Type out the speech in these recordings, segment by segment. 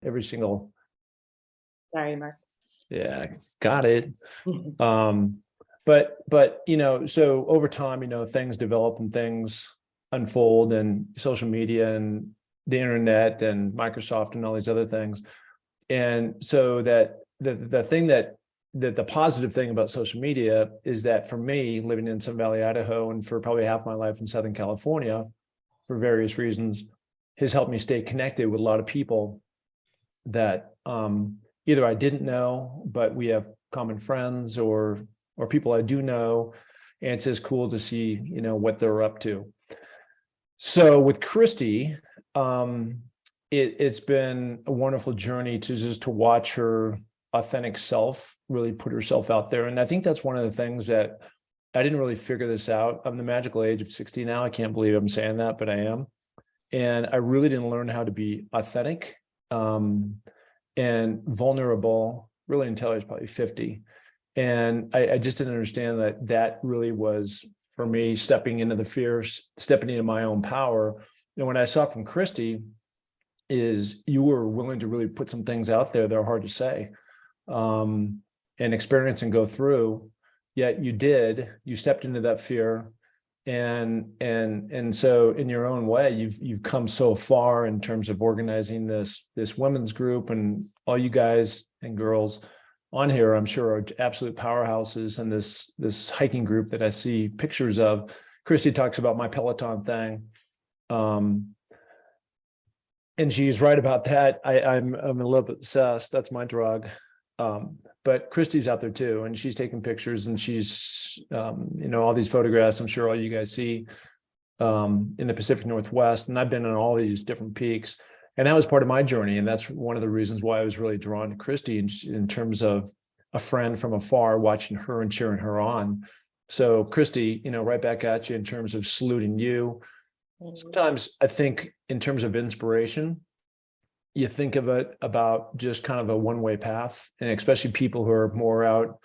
every single. Sorry, Mark. Yeah, got it. But so over time, things develop and things unfold, and social media and the internet and Microsoft and all these other things. And so that the thing that the positive thing about social media is that for me, living in Sun Valley, Idaho, and for probably half my life in Southern California, for various reasons, has helped me stay connected with a lot of people that either I didn't know, but we have common friends, or people I do know, and it's just cool to see what they're up to. So with Christy, it's been a wonderful journey to watch her authentic self really put herself out there. And I think that's one of the things that I didn't really figure this out. I'm the magical age of 60 now. I can't believe I'm saying that, but I am. And I really didn't learn how to be authentic and vulnerable really until I was probably 50. And I just didn't understand that really was, for me, stepping into the fears, stepping into my own power. And what I saw from Christy is you were willing to really put some things out there that are hard to say and experience and go through, yet you stepped into that fear. And so in your own way, you've come so far in terms of organizing this women's group, and all you guys and girls on here, I'm sure, are absolute powerhouses. And this hiking group that I see pictures of, Christy talks about my Peloton thing. And she's right about that. I'm a little bit obsessed. That's my drug. But Christy's out there too, and she's taking pictures, and she's, all these photographs I'm sure all you guys see in the Pacific Northwest. And I've been on all these different peaks, and that was part of my journey. And that's one of the reasons why I was really drawn to Christy in terms of a friend from afar, watching her and cheering her on. So Christy, right back at you in terms of saluting you. Sometimes I think in terms of inspiration, you think of it about just kind of a one-way path, and especially people who are more out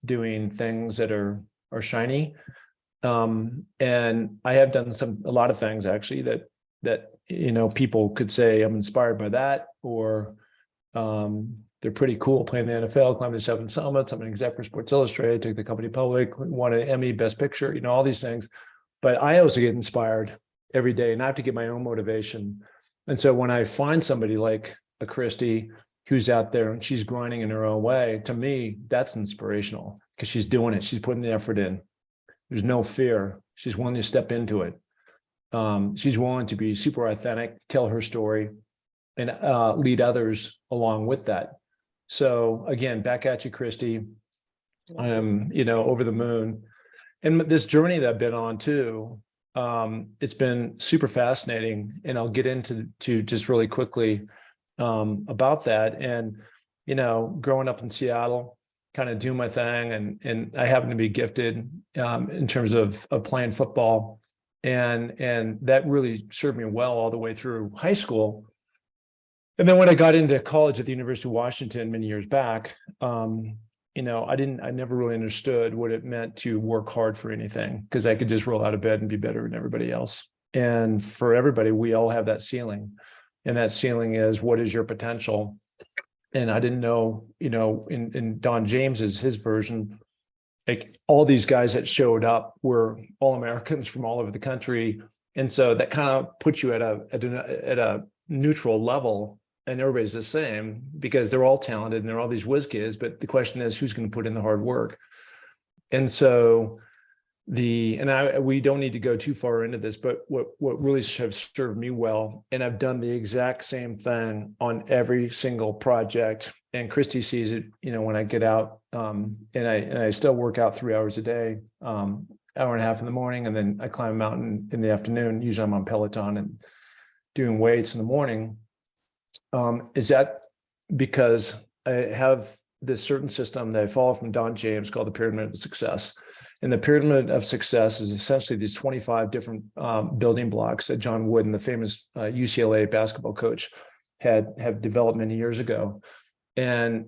doing things that are shiny. And I have done a lot of things actually that people could say I'm inspired by that, or they're pretty cool, playing the NFL, climbing the 7 summits. I'm an exec for Sports Illustrated, took the company public, won an Emmy, Best Picture, all these things. But I also get inspired every day, and I have to get my own motivation. And so when I find somebody like a Christy who's out there and she's grinding in her own way, to me, that's inspirational, because she's doing it. She's putting the effort in. There's no fear. She's willing to step into it. She's willing to be super authentic, tell her story, and lead others along with that. So again, back at you, Christy. I'm, over the moon. And this journey that I've been on too, it's been super fascinating, and I'll get into just really quickly about that. And growing up in Seattle, kind of do my thing, and I happen to be gifted in terms of playing football, and that really served me well all the way through high school. And then when I got into college at the University of Washington many years back, I never really understood what it meant to work hard for anything, because I could just roll out of bed and be better than everybody else. And for everybody, we all have that ceiling, and that ceiling is, what is your potential? And I didn't know, in Don James's, his version, like all these guys that showed up were all Americans from all over the country. And so that kind of puts you at a neutral level, and everybody's the same because they're all talented and they're all these whiz kids. But the question is, who's going to put in the hard work? And so we don't need to go too far into this, but what really has served me well, and I've done the exact same thing on every single project. And Christy sees it, when I get out, and I still work out 3 hours a day, hour and a half in the morning, and then I climb a mountain in the afternoon. Usually I'm on Peloton and doing weights in the morning. Is that because I have this certain system that I follow from Don James called the Pyramid of Success. And the Pyramid of Success is essentially these 25 different building blocks that John Wooden, the famous UCLA basketball coach, have developed many years ago. And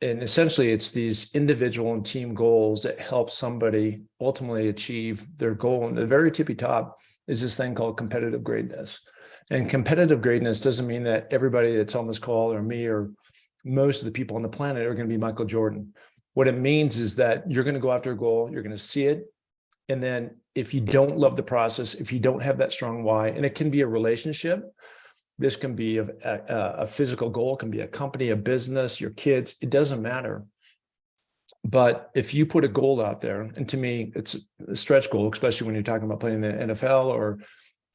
essentially it's these individual and team goals that help somebody ultimately achieve their goal. And the very tippy top is this thing called competitive greatness. And competitive greatness doesn't mean that everybody that's on this call or me or most of the people on the planet are going to be Michael Jordan. What it means is that you're going to go after a goal, you're going to see it. And then if you don't love the process, if you don't have that strong why, and it can be a relationship, this can be a physical goal, it can be a company, a business, your kids, it doesn't matter. But if you put a goal out there, and to me, it's a stretch goal, especially when you're talking about playing the NFL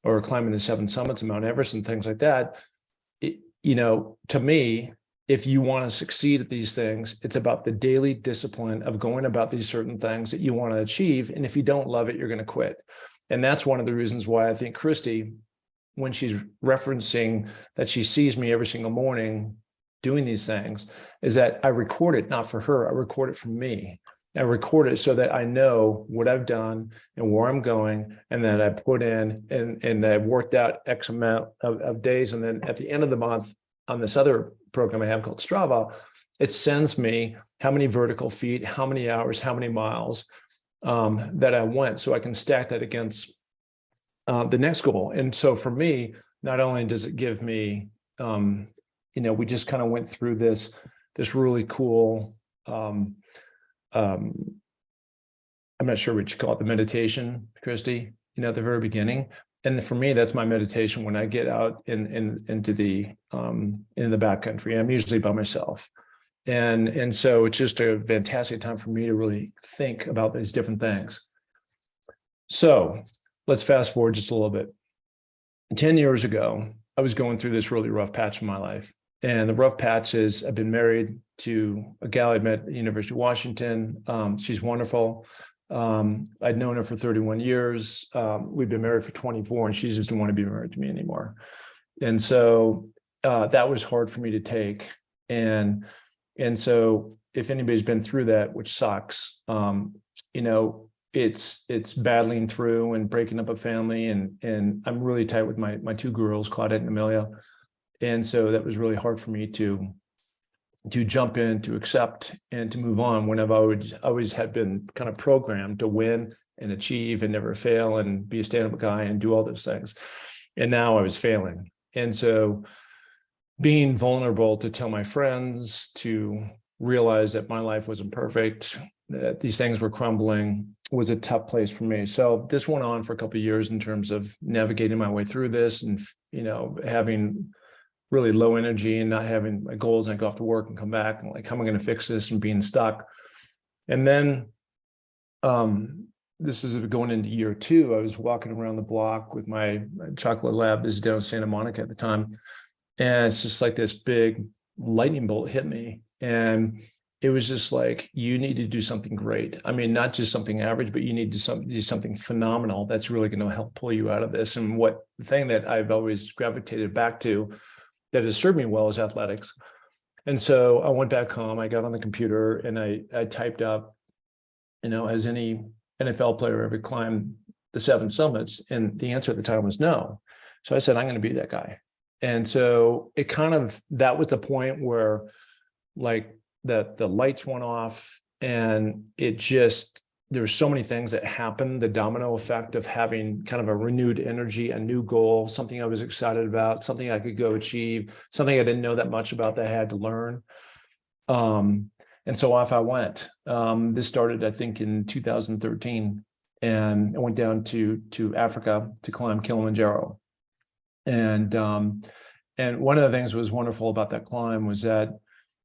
or climbing the 7 summits of Mount Everest and things like that, to me, if you want to succeed at these things, it's about the daily discipline of going about these certain things that you want to achieve. And if you don't love it, you're going to quit. And that's one of the reasons why I think Christy, when she's referencing that she sees me every single morning doing these things, is that I record it, not for her, I record it for me. I record it so that I know what I've done and where I'm going, and that I put in and I've worked out X amount of days. And then at the end of the month on this other program I have called Strava, it sends me how many vertical feet, how many hours, how many miles that I went, so I can stack that against the next goal. And so for me, not only does it give me, we just kind of went through this really cool, I'm not sure what you call it, the meditation, Christy, at the very beginning. And for me, that's my meditation when I get out into the backcountry. I'm usually by myself. And so it's just a fantastic time for me to really think about these different things. So let's fast forward just a little bit. 10 years ago, I was going through this really rough patch in my life. And the rough patch is I've been married to a gal I met at the University of Washington. She's wonderful. I'd known her for 31 years. We've been married for 24, and she just didn't want to be married to me anymore. And so that was hard for me to take. And so if anybody's been through that, which sucks, it's battling through and breaking up a family. And I'm really tight with my 2 girls, Claudette and Amelia. And so that was really hard for me to jump in, to accept, and to move on when I've always had been kind of programmed to win and achieve and never fail and be a stand-up guy and do all those things. And now I was failing. And so being vulnerable to tell my friends, to realize that my life wasn't perfect, that these things were crumbling, was a tough place for me. So this went on for a couple of years in terms of navigating my way through this and, having really low energy and not having my goals. And I go off to work and come back and like, how am I going to fix this, and being stuck? And then this is going into year 2. I was walking around the block with my chocolate lab. This is down in Santa Monica at the time. And it's just like this big lightning bolt hit me. And it was just like, you need to do something great. I mean, not just something average, but you need to do something phenomenal that's really going to help pull you out of this. And the thing that I've always gravitated back to that has served me well is athletics. And so I went back home, I got on the computer, and I typed up, has any NFL player ever climbed the 7 summits? And the answer at the time was no. So I said, I'm going to be that guy. And so that was the point where like the lights went off, and there's so many things that happened, the domino effect of having kind of a renewed energy, a new goal, something I was excited about, something I could go achieve, something I didn't know that much about that I had to learn. And so off I went. This started, I think, in 2013, and I went down to Africa to climb Kilimanjaro. And one of the things that was wonderful about that climb was that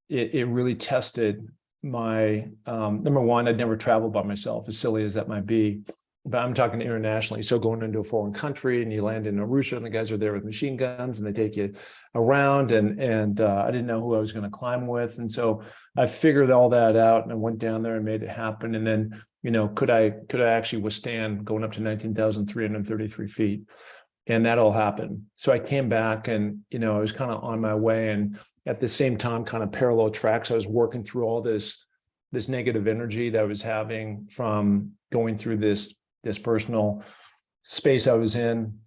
it really tested my number one. I'd never traveled by myself, as silly as that might be, but I'm talking internationally. So going into a foreign country, and you land in Arusha, and the guys are there with machine guns, and they take you around, and I didn't know who I was going to climb with. And so I figured all that out, and I went down there and made it happen. And then, could I actually withstand going up to 19,333 feet? And that all happened. So I came back, and, I was kind of on my way, and at the same time, kind of parallel tracks, I was working through all this negative energy that I was having from going through this personal space I was in.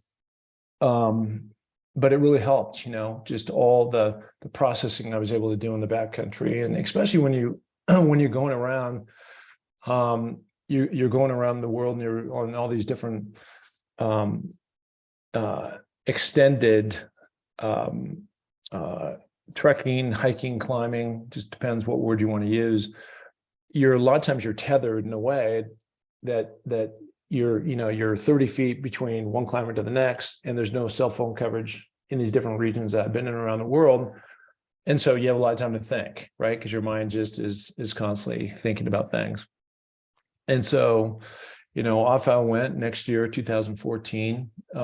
But it really helped, just all the processing I was able to do in the backcountry. And especially when you're going around, you're going around the world, and you're on all these different extended um, trekking, hiking, climbing, just depends what word you want to use. A lot of times you're tethered in a way that you're 30 feet between one climber to the next, and there's no cell phone coverage in these different regions that I've been in around the world. And so you have a lot of time to think, right? Because your mind just is constantly thinking about things. And so, off I went next year, 2014. I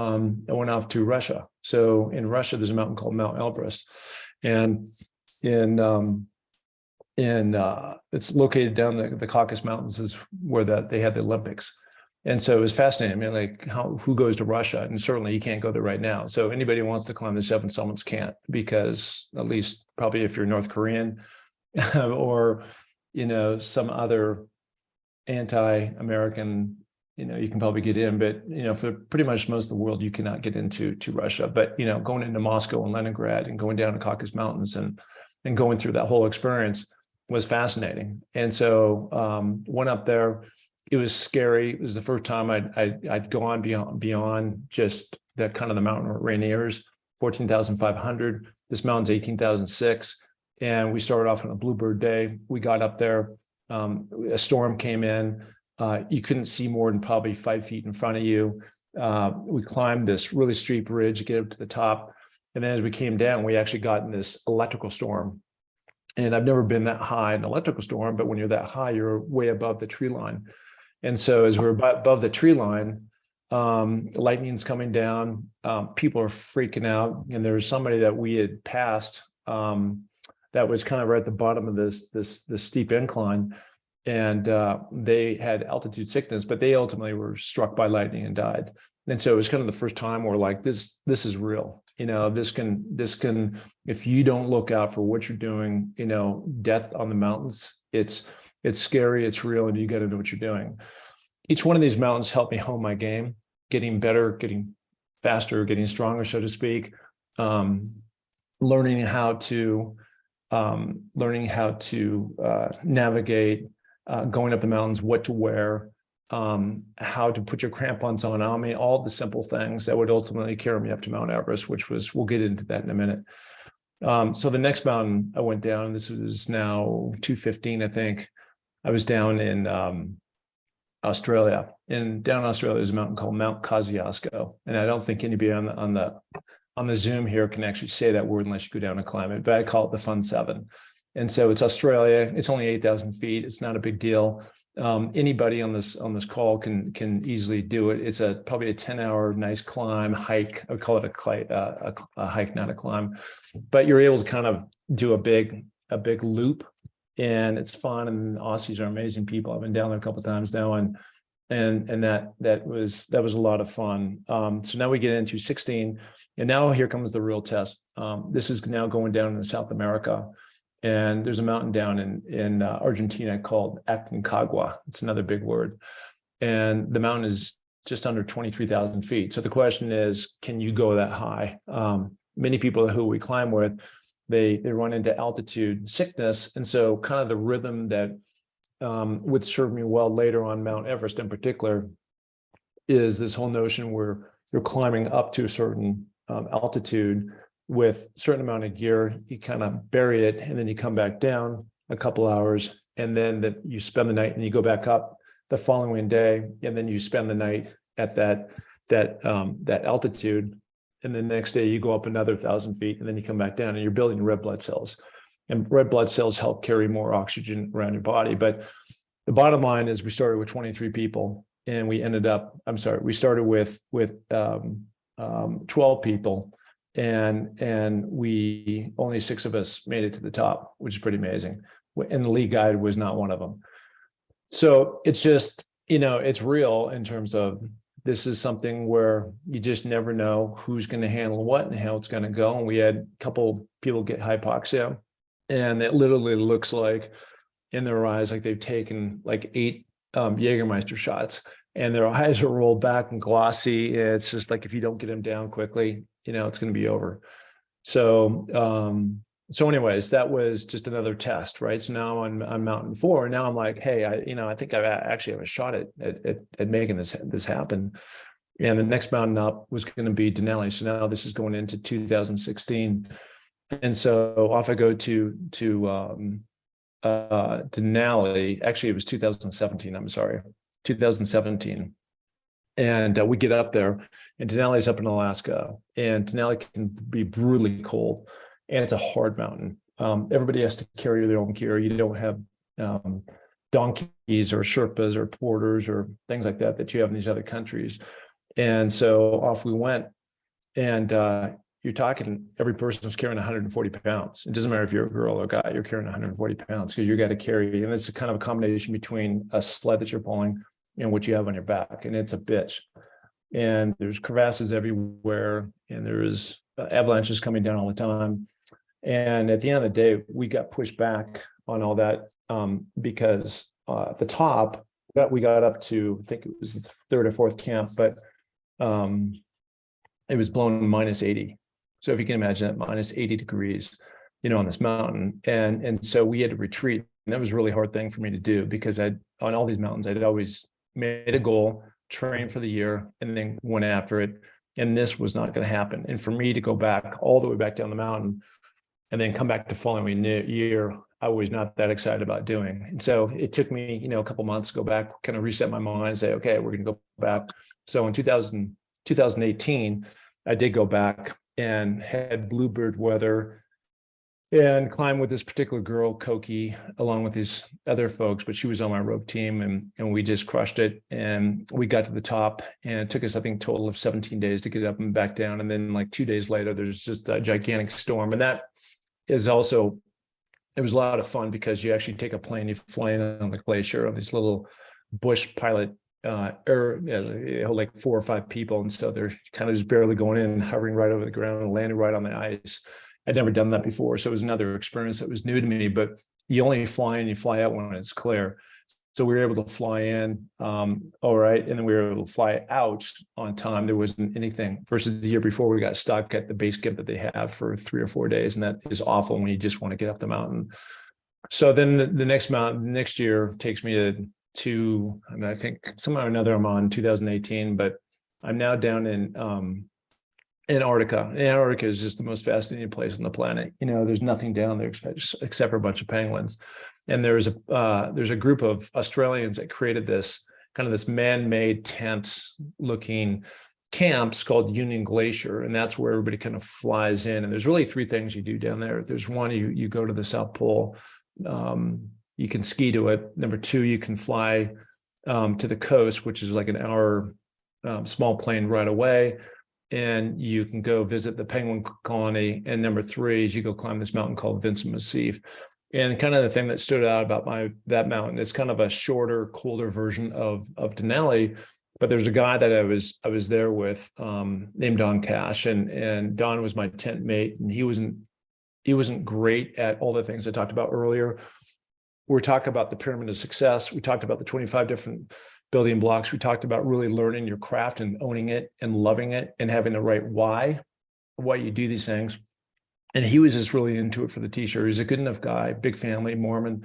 went off to Russia. So in Russia, there's a mountain called Mount Elbrus, and it's located down the Caucasus Mountains, is where they had the Olympics. And so it was fascinating. I mean, like, who goes to Russia? And certainly you can't go there right now. So anybody who wants to climb the seven summits can't, because at least probably if you're North Korean or, some other anti-American, you can probably get in, but, for pretty much most of the world, you cannot get into Russia. But, going into Moscow and Leningrad and going down to Caucasus Mountains and going through that whole experience was fascinating. And so went up there. It was scary. It was the first time I'd gone beyond just that kind of the mountain rainiers, 14,500. This mountain's 18,006. And we started off on a bluebird day. We got up there. A storm came in. You couldn't see more than probably 5 feet in front of you. We climbed this really steep ridge to get up to the top. And then as we came down, we actually got in this electrical storm. And I've never been that high in an electrical storm, but when you're that high, you're way above the tree line. And so as we're above the tree line, lightning's coming down, people are freaking out. And there's somebody that we had passed that was kind of right at the bottom of this steep incline. And they had altitude sickness, but they ultimately were struck by lightning and died. And so it was kind of the first time where, like, this is real. This can, if you don't look out for what you're doing, death on the mountains, it's scary, it's real, and you got to know what you're doing. Each one of these mountains helped me hone my game, getting better, getting faster, getting stronger, so to speak. Learning how to navigate, going up the mountains, what to wear, how to put your crampons on. I mean, all the simple things that would ultimately carry me up to Mount Everest, we'll get into that in a minute. So the next mountain I went down, this was now 215, I think. I was down in Australia. And down in Australia, there's a mountain called Mount Kosciuszko. And I don't think anybody on the Zoom here can actually say that word unless you go down and climb it, but I call it the Fun Seven. And so it's Australia. It's only 8,000 feet. It's not a big deal. Anybody on this call can easily do it. It's probably a 10-hour nice climb, hike. I would call it a hike, not a climb. But you're able to kind of do a big loop, and it's fun. And the Aussies are amazing people. I've been down there a couple of times now, and that was a lot of fun. So now we get into 16, and now here comes the real test. This is now going down in South America. And there's a mountain down in Argentina called Aconcagua. It's another big word. And the mountain is just under 23,000 feet. So the question is, can you go that high? Many people who we climb with, they run into altitude sickness. And so kind of the rhythm that would serve me well later on Mount Everest in particular is this whole notion where you're climbing up to a certain altitude with a certain amount of gear, you kind of bury it, and then you come back down a couple hours, and then you spend the night, and you go back up the following day, and then you spend the night at that altitude, and the next day you go up another 1,000 feet, and then you come back down, and you're building red blood cells, and red blood cells help carry more oxygen around your body. But the bottom line is, we started with 23 people, and we started with 12 people. And we only 6 of us made it to the top, which is pretty amazing. And the lead guide was not one of them. So it's just, it's real in terms of, this is something where you just never know who's going to handle what and how it's going to go. And we had a couple people get hypoxia, and it literally looks like in their eyes, like they've taken like 8 Jägermeister shots, and their eyes are rolled back and glossy. It's just like, if you don't get them down quickly, it's going to be over. So, anyways, that was just another test, right? So now I'm on Mountain 4, and now I'm like, hey, I think I actually have a shot at making this happen. And the next mountain up was going to be Denali. So now this is going into 2016. And so off I go to Denali. Actually, it was 2017. I'm sorry, 2017. And we get up there, and Denali is up in Alaska, and Denali can be brutally cold, and it's a hard mountain. Everybody has to carry their own gear. You don't have donkeys or Sherpas or porters or things like that that you have in these other countries. And so off we went, and you're talking every person's carrying 140 pounds. It doesn't matter if you're a girl or a guy, you're carrying 140 pounds because you got to carry, and it's a kind of a combination between a sled that you're pulling and what you have on your back, and it's a bitch. And there's crevasses everywhere, and there's avalanches coming down all the time. And at the end of the day, we got pushed back on all that because at the top, we got up to, I think it was the third or fourth camp, but it was blowing -80. So if you can imagine that, -80 degrees, on this mountain. And so we had to retreat. And that was a really hard thing for me to do because on all these mountains, I'd always made a goal, trained for the year, and then went after it. And this was not going to happen. And for me to go back all the way back down the mountain and then come back the following year, I was not that excited about doing. And so it took me, a couple months to go back, kind of reset my mind and say, okay, we're going to go back. So in 2018, I did go back and had bluebird weather and climbed with this particular girl, Koki, along with these other folks, but she was on my rope team, and we just crushed it. And we got to the top, and it took us, I think, a total of 17 days to get up and back down. And then like 2 days later, there's just a gigantic storm. And that is also, it was a lot of fun because you actually take a plane, you fly in on the glacier on these little bush pilot, like 4 or 5 people. And so they're kind of just barely going in and hovering right over the ground and landing right on the ice. I'd never done that before. So it was another experience that was new to me, but you only fly in, you fly out when it's clear. So we were able to fly in, all right. And then we were able to fly out on time. There wasn't anything versus the year before we got stuck at the base camp that they have for 3 or 4 days. And that is awful when you just want to get up the mountain. So then the next year takes me to, and I think somehow or another I'm on 2018, but I'm now down in Antarctica. Antarctica is just the most fascinating place on the planet. There's nothing down there except for a bunch of penguins. And there's a group of Australians that created this man-made tent looking camps called Union Glacier. And that's where everybody kind of flies in. And there's really 3 things you do down there. There's one, you go to the South Pole. You can ski to it. Number 2, you can fly to the coast, which is like an hour small plane right away. And you can go visit the penguin colony. And number 3 is you go climb this mountain called Vincent Massif. And kind of the thing that stood out about that mountain, it's kind of a shorter, colder version of Denali. But there's a guy that I was there with named Don Cash, and Don was my tent mate, and he wasn't great at all the things I talked about earlier. We're talking about the pyramid of success. We talked about the 25 different building blocks. We talked about really learning your craft and owning it and loving it and having the right why you do these things. And he was just really into it for the t-shirt. He's a good enough guy, big family, Mormon,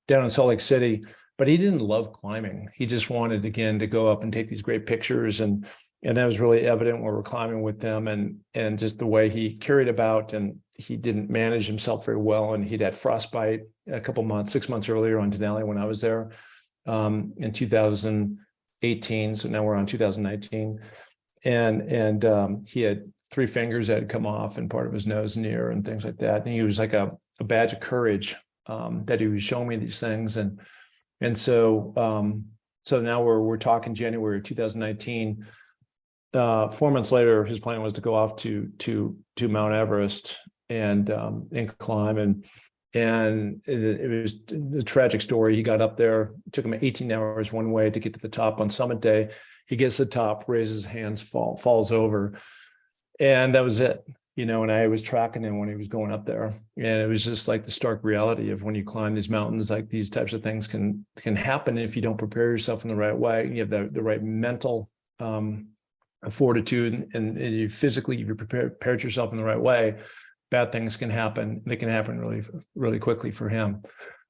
down in Salt Lake City, but he didn't love climbing. He just wanted, again, to go up and take these great pictures. And that was really evident when we're climbing with them, and just the way he carried about, and he didn't manage himself very well. And he'd had frostbite a couple months, 6 months earlier on Denali when I was there in 2018. So now we're on 2019. And he had 3 fingers that had come off and part of his nose and ear and things like that. And he was like a badge of courage that he was showing me these things. And so now we're talking January of 2019. 4 months later, his plan was to go off to Mount Everest and climb. And it was a tragic story. He got up there. It took him 18 hours one way to get to the top on summit day. He gets to the top, raises his hands, falls over. And that was it, and I was tracking him when he was going up there. And it was just like the stark reality of when you climb these mountains, like these types of things can happen if you don't prepare yourself in the right way. You have the right mental fortitude, and you physically, if you prepared yourself in the right way, bad things can happen. They can happen really, really quickly for him.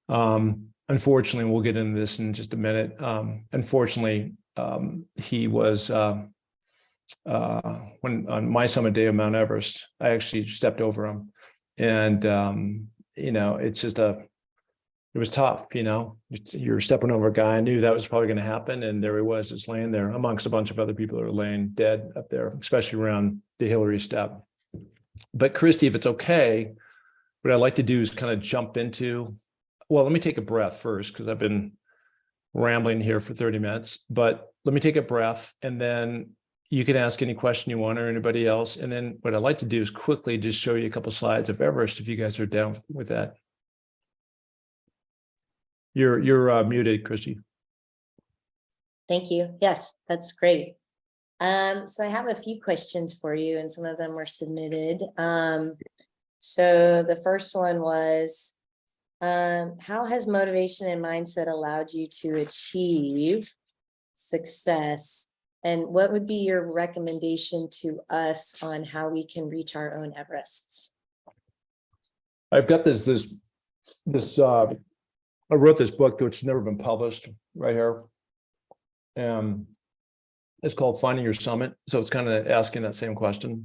Unfortunately, we'll get into this in just a minute. Unfortunately, he was when on my summit day of Mount Everest, I actually stepped over him, and it's just it was tough. You're stepping over a guy. I knew that was probably going to happen, and there he was, just laying there amongst a bunch of other people that are laying dead up there, especially around the Hillary step. But Christy, if it's okay, what I'd like to do is kind of jump into. Well, let me take a breath first, because I've been rambling here for 30 minutes. But let me take a breath, and then you can ask any question you want, or anybody else. And then what I'd like to do is quickly just show you a couple slides of Everest, if you guys are down with that. You're muted, Christy. Thank you. Yes, that's great. So I have a few questions for you, and some of them were submitted. So the first one was, how has motivation and mindset allowed you to achieve success? And what would be your recommendation to us on how we can reach our own Everests? I've got this I wrote this book, which has never been published, right here. It's called Finding Your Summit. So it's kind of asking that same question.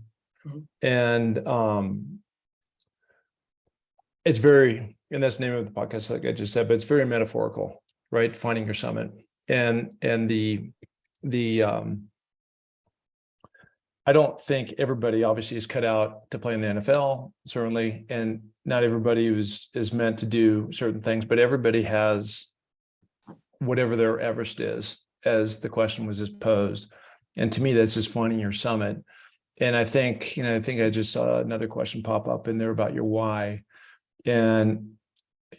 And it's very, and that's the name of the podcast, like I just said, but it's very metaphorical, right? Finding your summit. And I don't think everybody obviously is cut out to play in the NFL, certainly, and not everybody is meant to do certain things, but everybody has whatever their Everest is, as the question was just posed. And to me, that's just finding your summit. And I think I just saw another question pop up in there about your why. And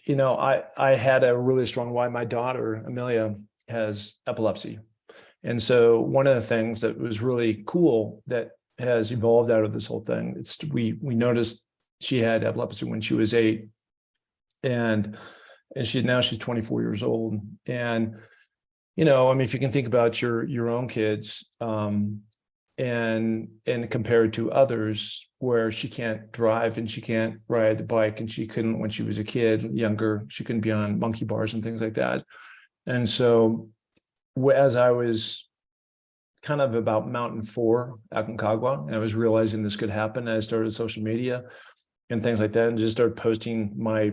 I had a really strong why. My daughter, Amelia, has epilepsy. And so one of the things that was really cool that has evolved out of this whole thing, we noticed she had epilepsy when she was 8, and she's 24 years old. And if you can think about your own kids, and compared to others, where she can't drive and she can't ride the bike, and she couldn't when she was a kid, younger, she couldn't be on monkey bars and things like that. And so as I was kind of about Mountain 4 Aconcagua, and I was realizing this could happen, I started social media and things like that, and just started posting my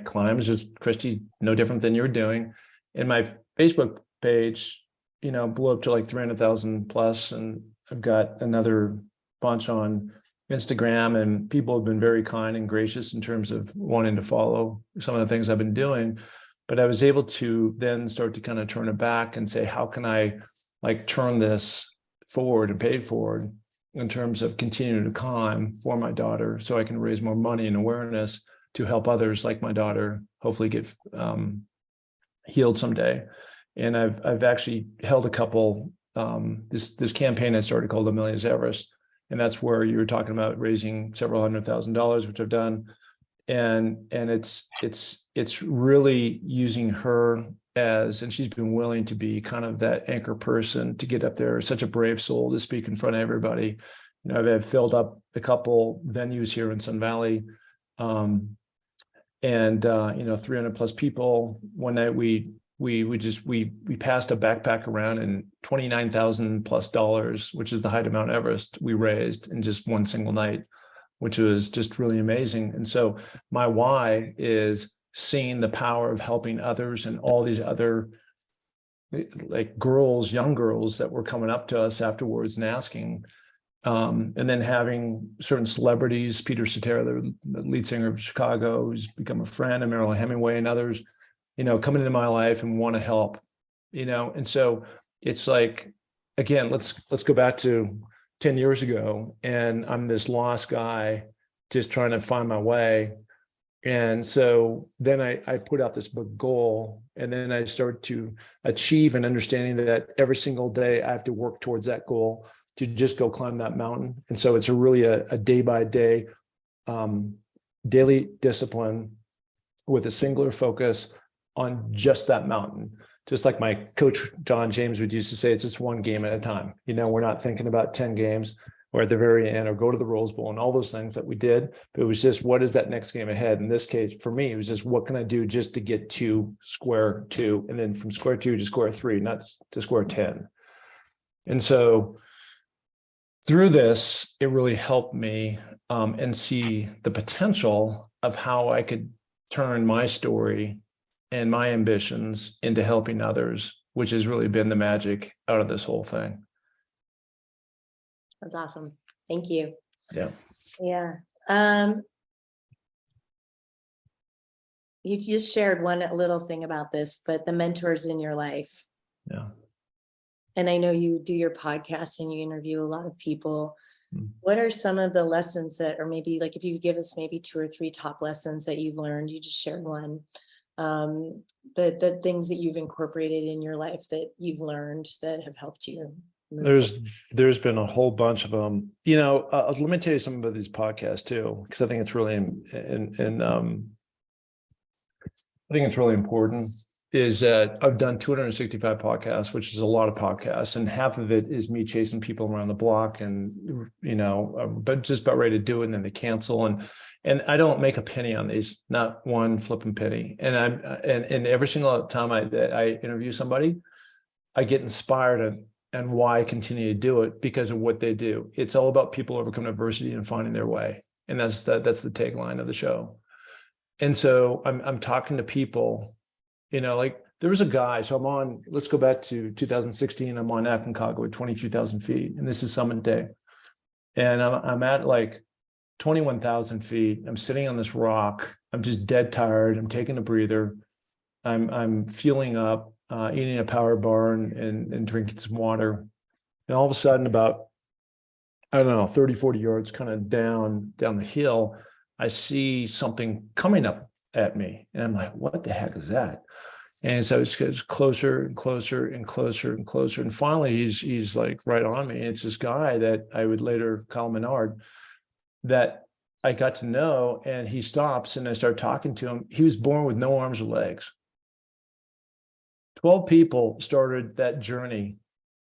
climbs, just Christy, no different than you're doing. And my Facebook page, blew up to like 300,000 plus, and I've got another bunch on Instagram, and people have been very kind and gracious in terms of wanting to follow some of the things I've been doing. But I was able to then start to kind of turn it back and say, how can I turn this forward and pay forward in terms of continuing to climb for my daughter, so I can raise more money and awareness to help others like my daughter hopefully get healed someday. And I've actually held a couple, this campaign I started called Amelia's Everest. And that's where you were talking about raising several $100,000, which I've done. And it's really using her as, and she's been willing to be kind of that anchor person to get up there. Such a brave soul to speak in front of everybody. I've filled up a couple venues here in Sun Valley, and 300 plus people. One night we passed a backpack around, and $29,000+, which is the height of Mount Everest, we raised in just one single night, which was just really amazing. And so my why is seeing the power of helping others, and all these other young girls that were coming up to us afterwards and asking, and then having certain celebrities, Peter Cetera, the lead singer of Chicago, who's become a friend, and Marilyn Hemingway and others, coming into my life and want to help, and so it's like, again, let's go back to 10 years ago, and I'm this lost guy just trying to find my way. And so then I put out this book goal, and then I started to achieve an understanding that every single day I have to work towards that goal to just go climb that mountain. And so it's really a day by day, daily discipline with a singular focus on just that mountain. Just like my coach, John James, would used to say, it's just one game at a time. We're not thinking about 10 games or at the very end, or go to the Rose Bowl and all those things that we did. But it was just, what is that next game ahead? In this case, for me, it was just, what can I do just to get to square 2? And then from square 2 to square 3, not to square 10. And so through this, it really helped me and see the potential of how I could turn my story and my ambitions into helping others, which has really been the magic out of this whole thing. That's awesome. Thank you. Yeah. Yeah. You just shared one little thing about this, but the mentors in your life. Yeah. And I know you do your podcast and you interview a lot of people. Mm. What are some of the lessons that, or maybe like if you could give us maybe 2 or 3 top lessons that you've learned, you just shared one. But the things that you've incorporated in your life that you've learned that have helped you move forward. There's been a whole bunch of them. You know, let me tell you something about these podcasts too, because I think it's really I think it's really important. Is that I've done 265 podcasts, which is a lot of podcasts, and half of it is me chasing people around the block, and but just about ready to do it, and then they cancel, and I don't make a penny on these, not one flipping penny. And and every single time I interview somebody, I get inspired and why I continue to do it because of what they do. It's all about people overcoming adversity and finding their way, and that's the tagline of the show. And so I'm talking to people. Like there was a guy, so I'm on, let's go back to 2016. I'm on Aconcagua at 22,000 feet, and this is summit day. And I'm at like 21,000 feet. I'm sitting on this rock. I'm just dead tired. I'm taking a breather. I'm fueling up, eating a power bar and drinking some water. And all of a sudden, about, I don't know, 30, 40 yards kind of down the hill, I see something coming up at me. And I'm like, what the heck is that? And so it gets closer and closer and closer and closer. And finally, he's like right on me. It's this guy that I would later call Menard that I got to know. And he stops and I start talking to him. He was born with no arms or legs. 12 people started that journey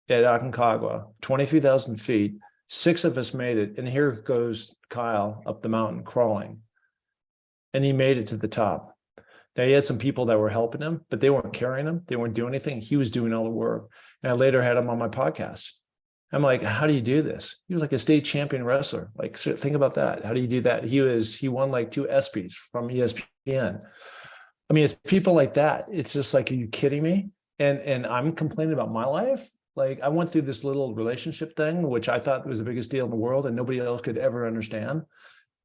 at Aconcagua, 23,000 feet. 6 of us made it. And here goes Kyle up the mountain crawling. And he made it to the top. Now, he had some people that were helping him, but they weren't carrying him. They weren't doing anything. He was doing all the work. And I later had him on my podcast. I'm like, how do you do this? He was like a state champion wrestler. Like, so think about that. How do you do that? He won like 2 ESPYs from ESPN. I mean, it's people like that. It's just like, are you kidding me? And I'm complaining about my life. Like, I went through this little relationship thing, which I thought was the biggest deal in the world and nobody else could ever understand.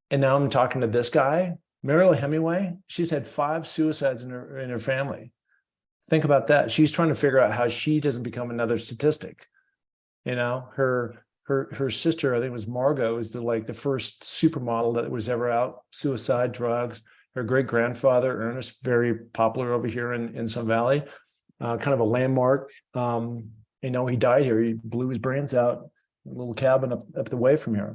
And now I'm talking to this guy, Mariel Hemingway. She's had 5 suicides in her family. Think about that. She's trying to figure out how she doesn't become another statistic. Her sister, I think it was Margot, is the first supermodel that was ever out. Suicide, drugs. Her great grandfather Ernest, very popular over here in Sun Valley, kind of a landmark. He died here. He blew his brains out in a little cabin up the way from here.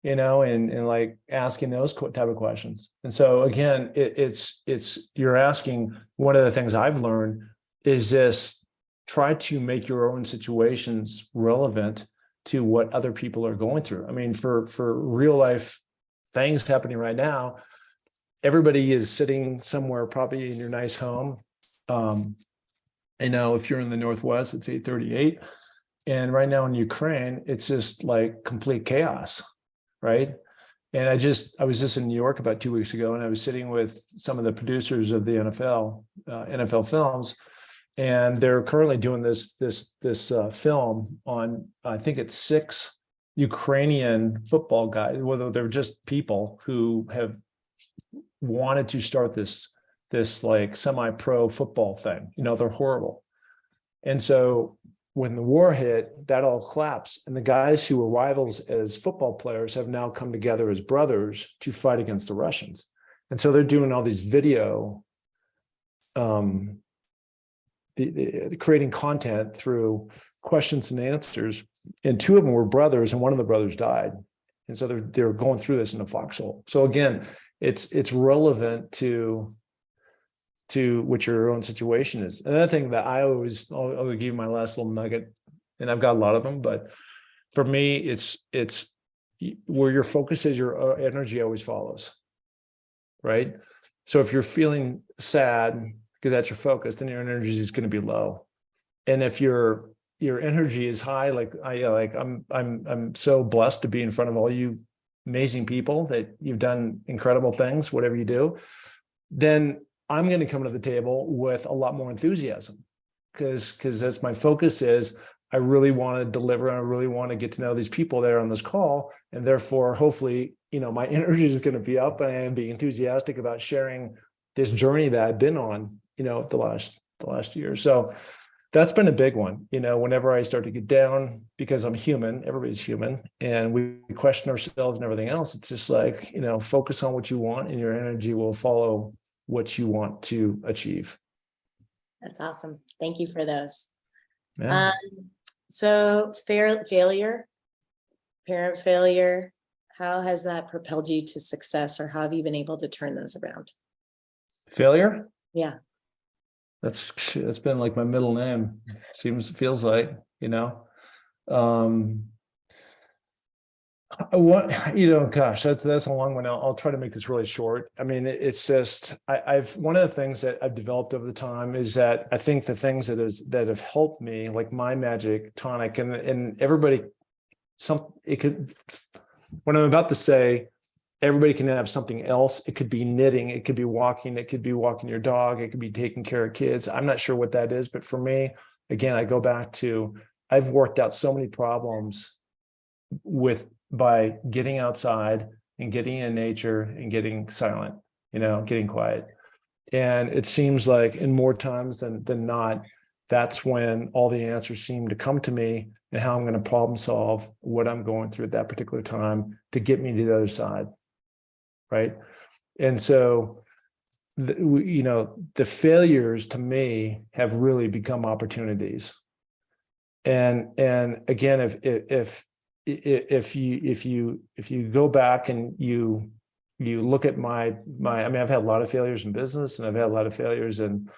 And like asking those type of questions. And so again, it's you're asking. One of the things I've learned is this: try to make your own situations relevant to what other people are going through. I mean, for real life things happening right now, everybody is sitting somewhere probably in your nice home. If you're in the Northwest, it's 8:38. And right now in Ukraine, it's just like complete chaos. Right. And I was just in New York about 2 weeks ago, and I was sitting with some of the producers of the NFL films, and they're currently doing this film on, I think it's 6 Ukrainian football guys, whether they're just people who have wanted to start this like semi-pro football thing. They're horrible. And so when the war hit, that all collapsed. And the guys who were rivals as football players have now come together as brothers to fight against the Russians. And so they're doing all these video, creating content through questions and answers. And 2 of them were brothers, and one of the brothers died. And so they're going through this in a foxhole. So again, it's relevant to what your own situation is. Another thing that I'll give you my last little nugget, and I've got a lot of them, but for me, it's where your focus is, your energy always follows, right? So if you're feeling sad because that's your focus, then your energy is going to be low. And if you're your energy is high, like I'm so blessed to be in front of all you amazing people that you've done incredible things, whatever you do, then I'm going to come to the table with a lot more enthusiasm because as my focus is, I really want to deliver and I really want to get to know these people that are on this call. And therefore, hopefully, my energy is going to be up and I'm being enthusiastic about sharing this journey that I've been on, the last year. So that's been a big one, whenever I start to get down, because I'm human, everybody's human, and we question ourselves and everything else. It's just like, focus on what you want and your energy will follow what you want to achieve. That's awesome. Thank you for those. Yeah. So failure, parent failure, how has that propelled you to success, or how have you been able to turn those around? Failure? Yeah. That's been like my middle name. Feels like, gosh, that's a long one. I'll try to make this really short. I mean, it's just, one of the things that I've developed over the time is that I think the things that have helped me, like my magic tonic, and everybody, what I'm about to say, everybody can have something else. It could be knitting, it could be walking, it could be walking your dog, it could be taking care of kids. I'm not sure what that is, but for me, again, I go back to, I've worked out so many problems by getting outside and getting in nature and getting silent, getting quiet. And it seems like in more times than not, that's when all the answers seem to come to me and how I'm going to problem solve what I'm going through at that particular time to get me to the other side. Right. And so, the failures to me have really become opportunities. And again, if you go back and you look at I mean, I've had a lot of failures in business and I've had a lot of failures in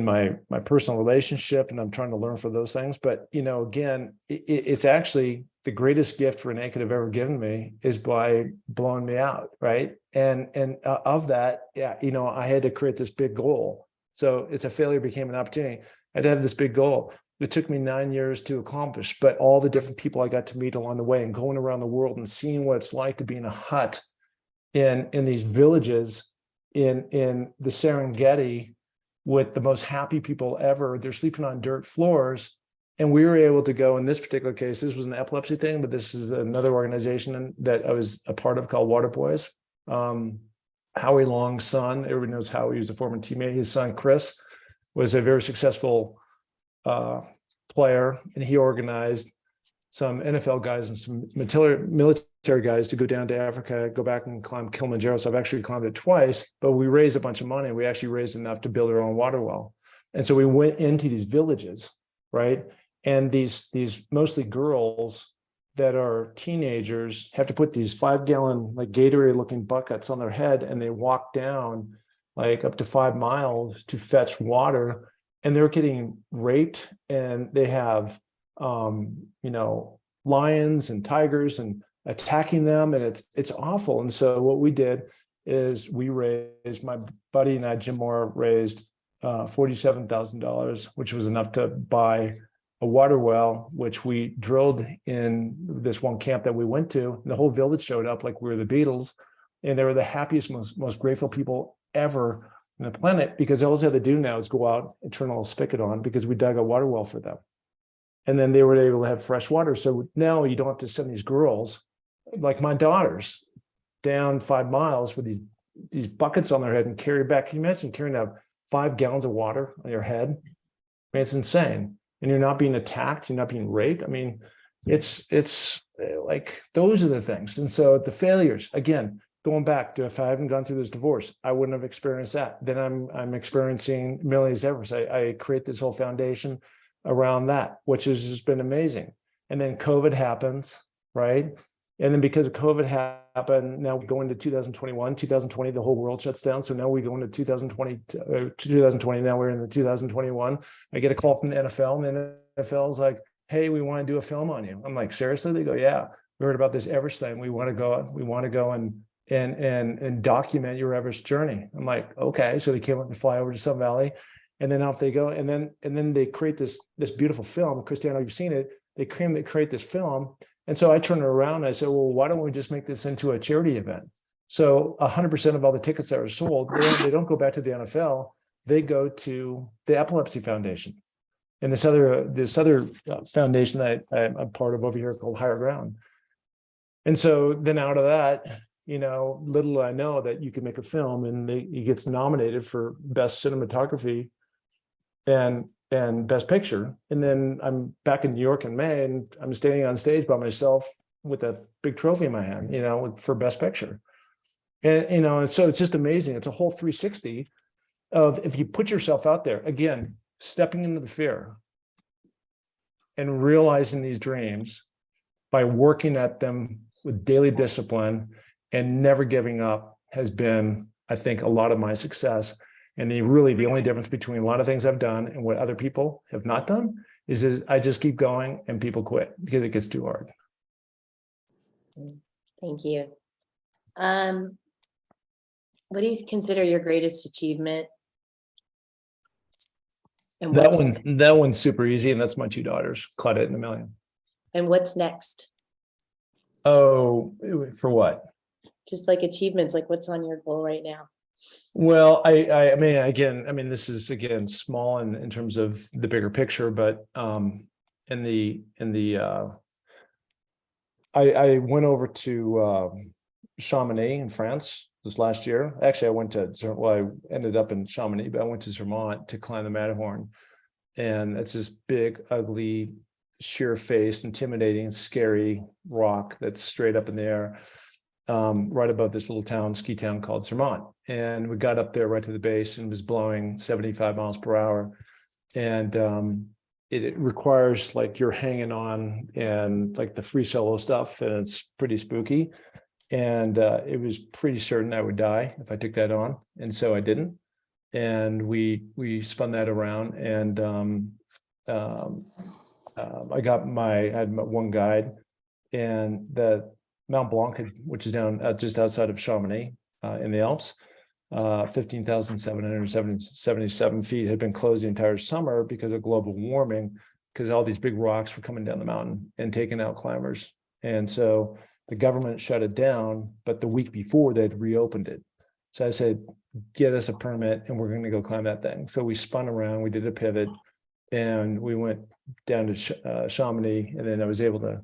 my personal relationship, and I'm trying to learn from those things. But, again, it's actually the greatest gift Renee could have ever given me is by blowing me out. Right. And of that, yeah, I had to create this big goal. So it's a failure became an opportunity. I had to have this big goal. It took me 9 years to accomplish, but all the different people I got to meet along the way and going around the world and seeing what it's like to be in a hut in these villages in the Serengeti with the most happy people ever. They're sleeping on dirt floors. And we were able to go, in this particular case, this was an epilepsy thing, but this is another organization that I was a part of called Water Boys. Howie Long's son, everybody knows Howie, was a former teammate. His son, Chris, was a very successful player, and he organized some NFL guys and some military guys to go down to Africa, go back and climb Kilimanjaro. So I've actually climbed it twice, but we raised a bunch of money. We actually raised enough to build our own water well. And so we went into these villages, right? And these mostly girls that are teenagers have to put these 5-gallon, like Gatorade looking buckets on their head, and they walk down like up to 5 miles to fetch water. And they're getting raped, and they have, lions and tigers and attacking them, and it's awful. And so what we did is my buddy and I, Jim Moore, raised $47,000, which was enough to buy a water well, which we drilled in this one camp that we went to. And the whole village showed up like we were the Beatles, and they were the happiest, most grateful people ever on the planet, because all they had to do now is go out and turn a little spigot on, because we dug a water well for them. And then they were able to have fresh water. So now you don't have to send these girls, like my daughters, down 5 miles with these buckets on their head and carry back. Can you imagine carrying out 5 gallons of water on your head? I mean, it's insane. And you're not being attacked, you're not being raped. I mean, it's like, those are the things. And so the failures, again, going back to, if I haven't gone through this divorce, I wouldn't have experienced that. Then I'm experiencing Millie's efforts. I create this whole foundation around that, which has just been amazing. And then COVID happens, right? And then because of COVID happened, now we go into 2021, 2020, the whole world shuts down. So now we go into 2020, now we're in the 2021. I get a call from the NFL, and the NFL is like, hey, we want to do a film on you. I'm like, seriously? They go, yeah, we heard about this Everest thing. We want to go and document your Everest journey. I'm like, okay. So they came up to fly over to Sun Valley, And then off they go. And then they create this beautiful film. Christiana, you've seen it. They create this film. And so I turned it around and I said, well, why don't we just make this into a charity event? So 100% of all the tickets that are sold, they don't go back to the NFL. They go to the Epilepsy Foundation and this other foundation that I'm part of over here called Higher Ground. And so then out of that, little I know that you can make a film and he gets nominated for best cinematography and best picture. And then I'm back in New York in May and I'm standing on stage by myself with a big trophy in my hand, for best picture. And, and so it's just amazing. It's a whole 360 of if you put yourself out there, again, stepping into the fear and realizing these dreams by working at them with daily discipline and never giving up has been, I think, a lot of my success. And the only difference between a lot of things I've done and what other people have not done is I just keep going and people quit because it gets too hard. Thank you. What do you consider your greatest achievement? And That one's super easy, and that's my two daughters, Claudette and Amelia. And what's next? Oh, for what? Just like achievements, like what's on your goal right now? Well, I mean, this is again small in terms of the bigger picture, but I went over to Chamonix in France this last year. Actually, I ended up in Chamonix, but I went to Zermatt to climb the Matterhorn. And it's this big, ugly, sheer-faced, intimidating, scary rock that's straight up in the air, right above this little ski town called Zermatt. And we got up there right to the base and it was blowing 75 miles per hour. And it requires like you're hanging on and like the free solo stuff, and it's pretty spooky. And it was pretty certain I would die if I took that on. And so I didn't. And we spun that around, and I had one guide, and the Mount Blanc, which is down just outside of Chamonix in the Alps, 15,777 feet, had been closed the entire summer because of global warming, because all these big rocks were coming down the mountain and taking out climbers. And so the government shut it down, but the week before they'd reopened it. So I said, get us a permit and we're going to go climb that thing. So we spun around, we did a pivot, and we went down to Chamonix, and then I was able to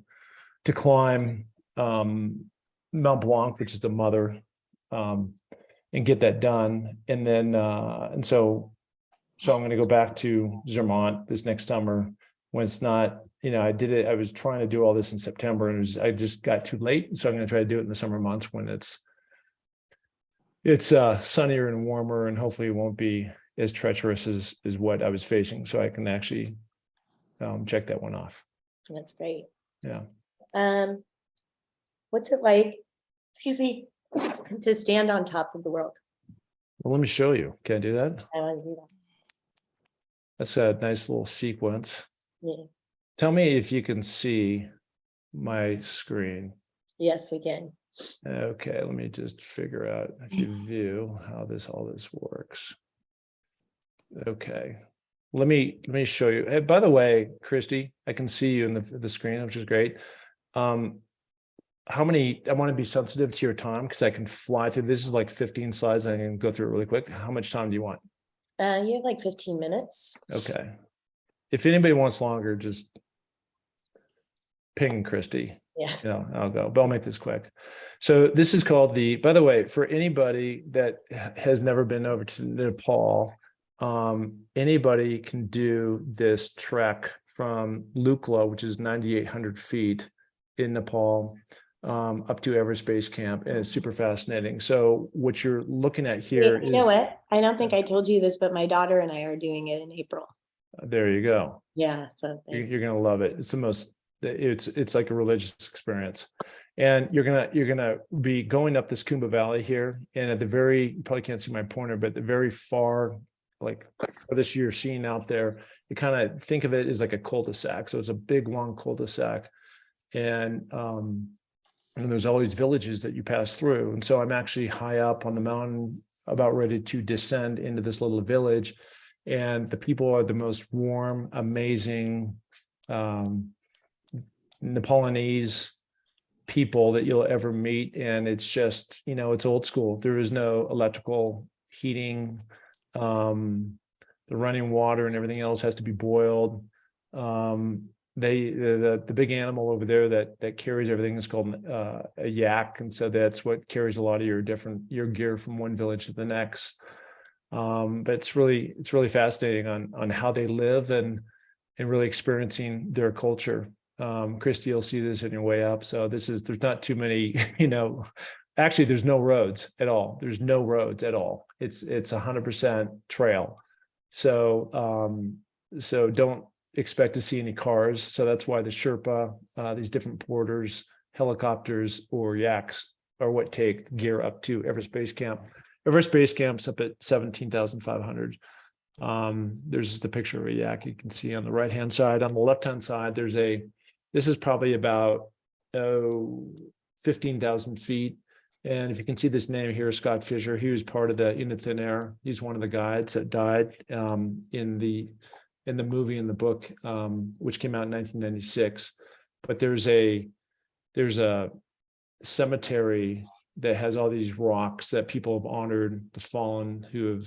climb Mount Blanc, which is the mother, and get that done. And then so I'm going to go back to Zermatt this next summer when it's not, I did it. I was trying to do all this in September, and I just got too late. So I'm going to try to do it in the summer months when it's sunnier and warmer, and hopefully it won't be as treacherous as what I was facing. So I can actually check that one off. That's great. Yeah. What's it like, excuse me, to stand on top of the world? Well, let me show you. Can I do that? I want to do that. That's a nice little sequence. Yeah. Tell me if you can see my screen. Yes, we can. Okay, let me just figure out if you view how all this works. Okay, let me show you. Hey, by the way, Christy, I can see you in the screen, which is great. How many? I want to be sensitive to your time because I can fly through. This is like 15 slides. I can go through it really quick. How much time do you want? You have like 15 minutes. Okay. If anybody wants longer, just ping Christy. Yeah. I'll go, but I'll make this quick. So this is called by the way, for anybody that has never been over to Nepal, anybody can do this trek from Lukla, which is 9,800 feet in Nepal, up to Everest Base Camp, and it's super fascinating. So what you're looking at here is, you know what? I don't think I told you this, but my daughter and I are doing it in April. There you go. Yeah. So you're gonna love it. It's the most. It's like a religious experience, and you're gonna be going up this Kumbh Valley here, and at you probably can't see my pointer, but the very far, like this you're seeing out there, you kind of think of it as like a cul-de-sac. So it's a big long cul-de-sac, and there's all these villages that you pass through. And so I'm actually high up on the mountain, about ready to descend into this little village. And the people are the most warm, amazing, Nepalese people that you'll ever meet. And it's just, it's old school. There is no electrical heating. The running water and everything else has to be boiled. The big animal over there that carries everything is called a yak, and so that's what carries a lot of your gear from one village to the next. But it's really fascinating on how they live and really experiencing their culture. Christy, you'll see this on your way up. So there's not too many, actually there's no roads at all. There's no roads at all. It's 100% trail. So don't expect to see any cars. So that's why the Sherpa, these different porters, helicopters, or yaks are what take gear up to Everest Base Camp. Everest Base Camp's up at 17,500. There's just a picture of a yak you can see on the right-hand side. On the left-hand side, this is probably about 15,000 feet. And if you can see this name here, Scott Fisher, he was part of the In the Thin Air. He's one of the guides that died in the movie and the book, which came out in 1996. But there's a cemetery that has all these rocks that people have honored the fallen who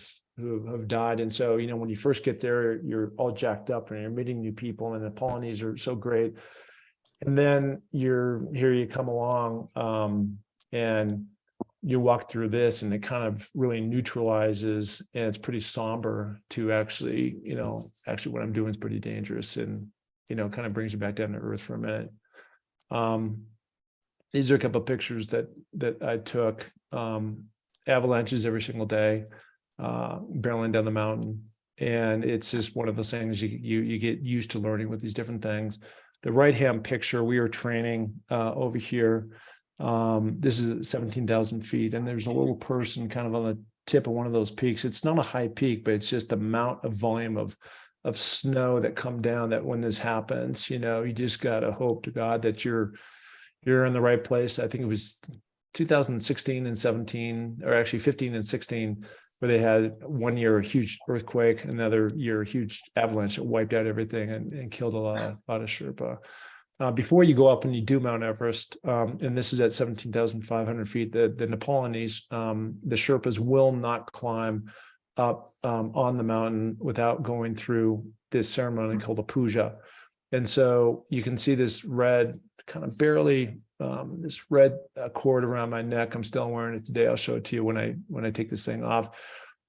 have died. And so, when you first get there, you're all jacked up and you're meeting new people, and the Polynesians are so great. And then you come along, and you walk through this, and it kind of really neutralizes, and it's pretty somber to actually what I'm doing is pretty dangerous, and kind of brings you back down to earth for a minute. These are a couple of pictures that I took. Avalanches every single day, barreling down the mountain, and it's just one of those things you get used to learning with these different things. The right-hand picture, we are training over here. This is 17,000 feet, and there's a little person kind of on the tip of one of those peaks. It's not a high peak, but it's just the amount of volume of snow that come down, that when this happens, you just got to hope to God that you're in the right place. I think it was 2016 and 17, or actually 15 and 16, where they had one year a huge earthquake, another year a huge avalanche that wiped out everything and killed a lot of Sherpa. Before you go up and you do Mount Everest, and this is at 17,500 feet, the Nepalese, the Sherpas will not climb up on the mountain without going through this ceremony called a puja. And so you can see this red, kind of barely, this red cord around my neck. I'm still wearing it today. I'll show it to you when I take this thing off.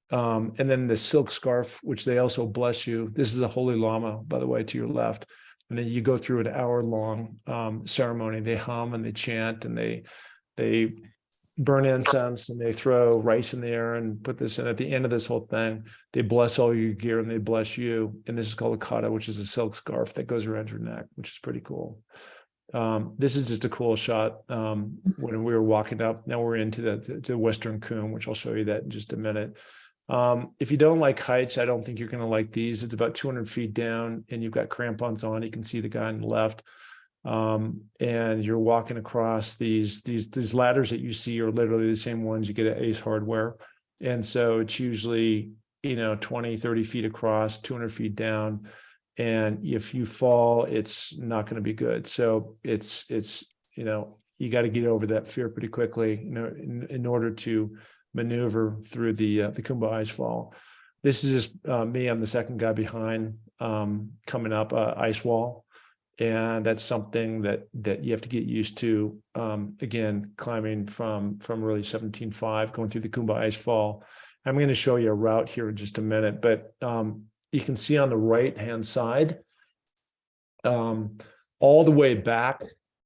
And then the silk scarf, which they also bless you. This is a holy lama, by the way, to your left. And then you go through an hour-long ceremony. They hum and they chant, and they burn incense, and they throw rice in the air and put this in. At the end of this whole thing, they bless all your gear and they bless you. And this is called a kata, which is a silk scarf that goes around your neck, which is pretty cool. This is just a cool shot when we were walking up. Now we're into the Western Cumb, which I'll show you that in just a minute. If you don't like heights, I don't think you're going to like these. It's about 200 feet down, and you've got crampons on. You can see the guy on the left. And you're walking across these ladders that you see are literally the same ones you get at Ace Hardware. And so it's usually, 20, 30 feet across, 200 feet down. And if you fall, it's not going to be good. So it's you got to get over that fear pretty quickly, in order to maneuver through the Khumbu ice fall. This is just me. I'm the second guy behind, coming up ice wall. And that's something that you have to get used to. Again, climbing from really 17.5, going through the Khumbu ice fall. I'm going to show you a route here in just a minute, but you can see on the right-hand side, all the way back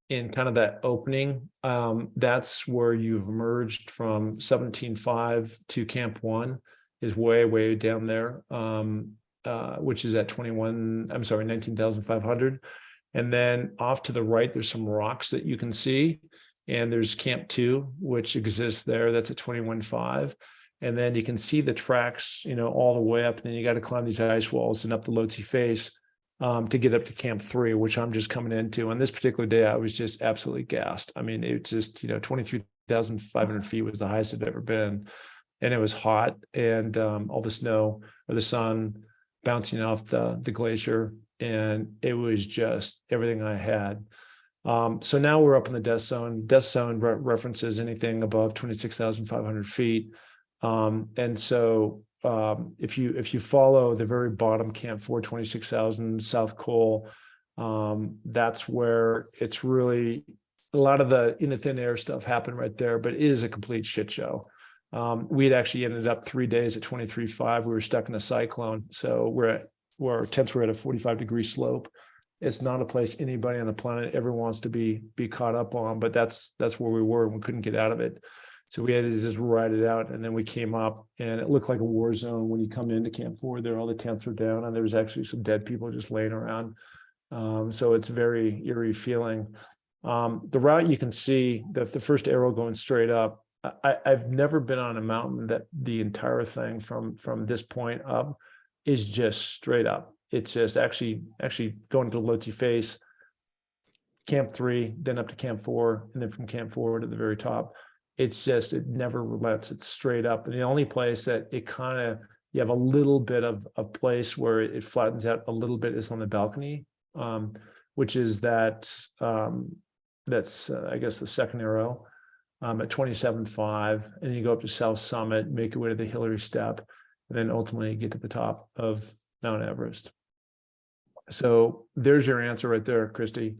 in kind of that opening, that's where you've emerged from 17.5 to Camp 1 is way down there, which is at 19,500. And then off to the right, there's some rocks that you can see. And there's Camp 2, which exists there. That's at 21.5. And then you can see the tracks, all the way up. And then you got to climb these ice walls and up the Lhotse face to get up to Camp 3, which I'm just coming into. On this particular day, I was just absolutely gassed. I mean, it's just, 23,500 feet was the highest I'd ever been. and it was hot, and all the snow or the sun bouncing off the glacier, and it was just everything I had. So now we're up in the death zone. Death zone references anything above 26,500 feet. And so if you follow the very bottom Camp 4, 26,000 South Col, that's where it's really a lot of the in the thin air stuff happened right there, but it is a complete shit show. We had actually ended up 3 days at 23.5. We were stuck in a cyclone. So where our tents were at a 45-degree slope. It's not a place anybody on the planet ever wants to be caught up on, but that's where we were, and we couldn't get out of it. So we had to just ride it out, and then we came up, and it looked like a war zone. When you come into Camp 4 there, all the tents were down, and there was actually some dead people just laying around. So it's very eerie feeling. The route, you can see the first arrow going straight up. I've never been on a mountain that the entire thing from this point up is just straight up. It's just actually going to Lhotse face, Camp 3, then up to Camp 4, and then from Camp 4 to the very top. It's just, it never relents. It's straight up. And the only place that it kind of, you have a little bit of a place where it flattens out a little bit is on the balcony, which is that's I guess the second arrow at 27.5, and you go up to South Summit, make your way to the Hillary Step, and then ultimately get to the top of Mount Everest. So there's your answer right there, Christy.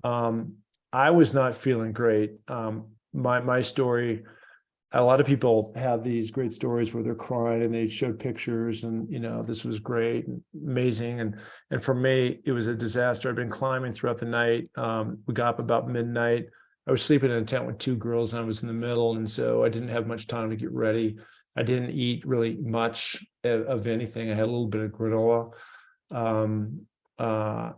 I was not feeling great. My story, a lot of people have these great stories where they're crying and they showed pictures and, this was great and amazing. And for me, it was a disaster. I've been climbing throughout the night. We got up about midnight. I was sleeping in a tent with 2 girls, and I was in the middle. And so I didn't have much time to get ready. I didn't eat really much of anything. I had a little bit of granola.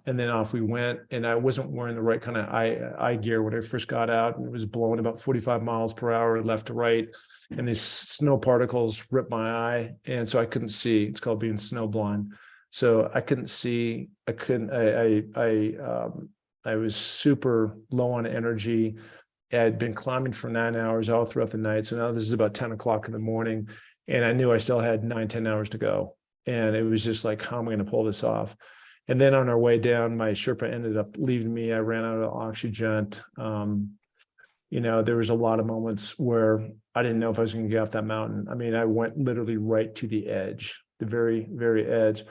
And then off we went, and I wasn't wearing the right kind of eye gear when I first got out, and it was blowing about 45 miles per hour left to right, and these snow particles ripped my eye, and so I couldn't see. It's called being snow blind. So I couldn't see. I was super low on energy. I had been climbing for 9 hours all throughout the night. So now this is about 10 o'clock in the morning, and I knew I still had 9-10 hours to go, and it was just like, how am I going to pull this off? And then on our way down, my Sherpa ended up leaving me. I ran out of oxygen. There was a lot of moments where I didn't know if I was going to get off that mountain. I mean, I went literally right to the edge, the very, very edge.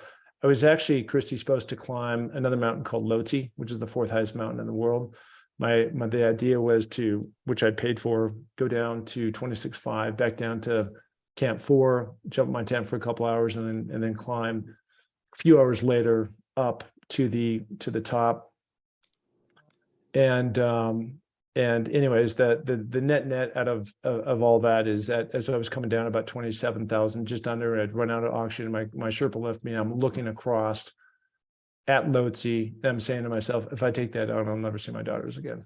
I was actually, Christy, supposed to climb another mountain called Lhotse, which is the 4th highest mountain in the world. The idea was to, which I paid for, go down to 26.5, back down to Camp 4, jump my tent for a couple hours, and then climb a few hours later up to the top. And anyways, the net out of all that is that as I was coming down about 27,000, just under, I'd run out of oxygen. My Sherpa left me. I'm looking across at Lhotse, and I'm saying to myself, if I take that out, I'll never see my daughters again.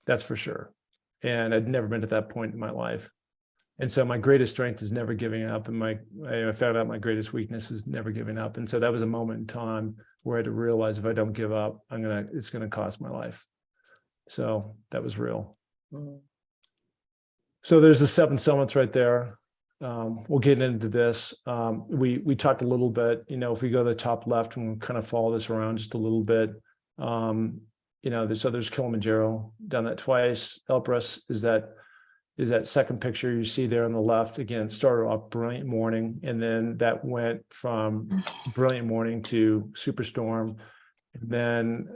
That's for sure. And I'd never been to that point in my life. And so my greatest strength is never giving up. And I found out my greatest weakness is never giving up. And so that was a moment in time where I had to realize, if I don't give up, it's going to cost my life. So that was real. So there's the 7 summits right there. We'll get into this. We talked a little bit, if we go to the top left and we kind of follow this around just a little bit, so there's Kilimanjaro, done that twice. Elbrus is that second picture you see there on the left. Again, started off brilliant morning, and then that went from brilliant morning to superstorm. And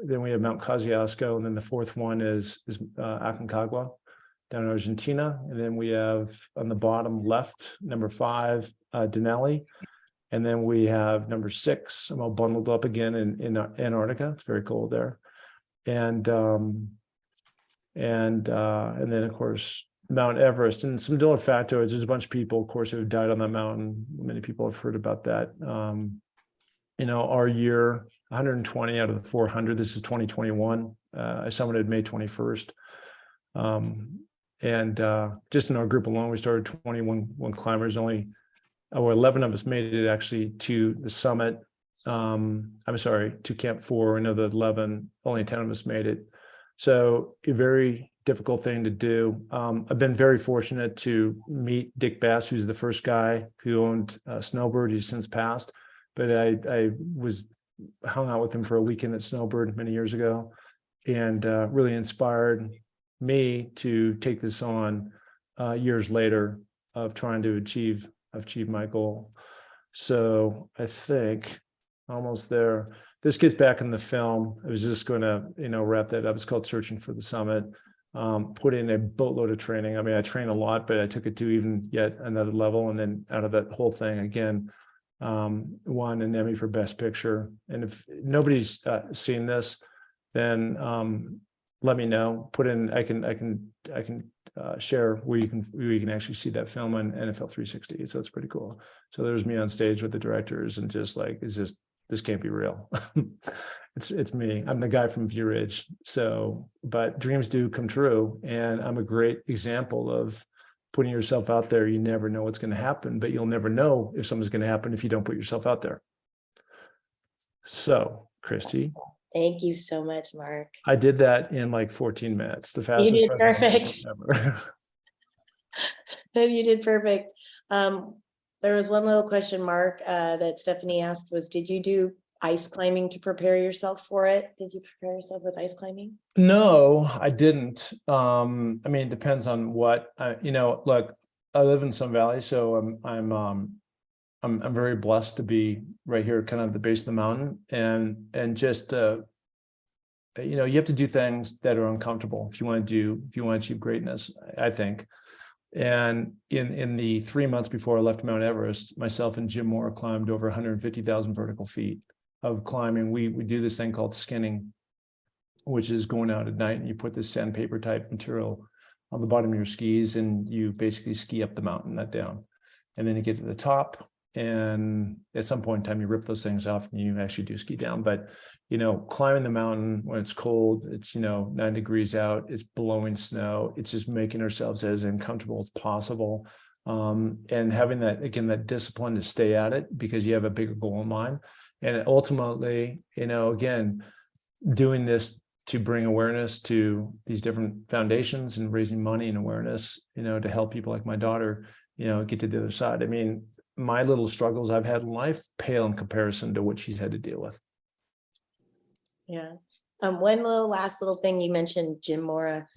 then we have Mount Kosciuszko, and then the 4th one is Aconcagua down in Argentina. And then we have on the bottom left, number 5, Denali. And then we have number 6, I'm all bundled up again in Antarctica. It's very cold there. And then of course, Mount Everest. And some little factoids, there's a bunch of people, of course, who have died on that mountain. Many people have heard about that. Our year, 120 out of the 400. This is 2021. I summited May 21st. Just in our group alone, we started 21 climbers. Only 11 of us made it actually to the summit. To Camp 4. Another 11, only 10 of us made it. So a very difficult thing to do. I've been very fortunate to meet Dick Bass, who's the first guy who owned Snowbird. He's since passed, but I was hung out with him for a weekend at Snowbird many years ago, and really inspired me to take this on years later of trying to achieve my goal. So I think almost there. This gets back in the film. I was just going to, wrap that up. It's called Searching for the Summit. Put in a boatload of training. I mean, I train a lot, but I took it to even yet another level. And then out of that whole thing, again, won an Emmy for Best Picture. And if nobody's seen this, then let me know. Put in. I can share where you can actually see that film on NFL 360. So it's pretty cool. So there's me on stage with the directors, and just like, this can't be real. It's me. I'm the guy from View Ridge. So, but dreams do come true, and I'm a great example of putting yourself out there. You never know what's going to happen, but you'll never know if something's going to happen if you don't put yourself out there. So, Christy, Thank you so much, Mark. I did that in like 14 minutes. The fastest You did perfect. ever. You did perfect. There was one little question mark that Stephanie asked was, did you do ice climbing to prepare yourself for it? Did you prepare yourself with ice climbing? No, I didn't. I mean, it depends on what, look, I live in Sun Valley, so I'm very blessed to be right here, kind of at the base of the mountain, and just, you have to do things that are uncomfortable if you want to achieve greatness, I think. And in the 3 months before I left Mount Everest, myself and Jim Moore climbed over 150,000 vertical feet of climbing. We do this thing called skinning, which is going out at night and you put this sandpaper type material on the bottom of your skis, and you basically ski up the mountain, not down. And then you get to the top, and at some point in time you rip those things off and you actually do ski down. But climbing the mountain when it's cold, it's 9 degrees out, it's blowing snow, it's just making ourselves as uncomfortable as possible, and having that discipline to stay at it because you have a bigger goal in mind. And ultimately, again, doing this to bring awareness to these different foundations and raising money and awareness, to help people like my daughter get to the other side. I mean, my little struggles I've had in life pale in comparison to what she's had to deal with. Yeah. One last little thing you mentioned, Jim Mora.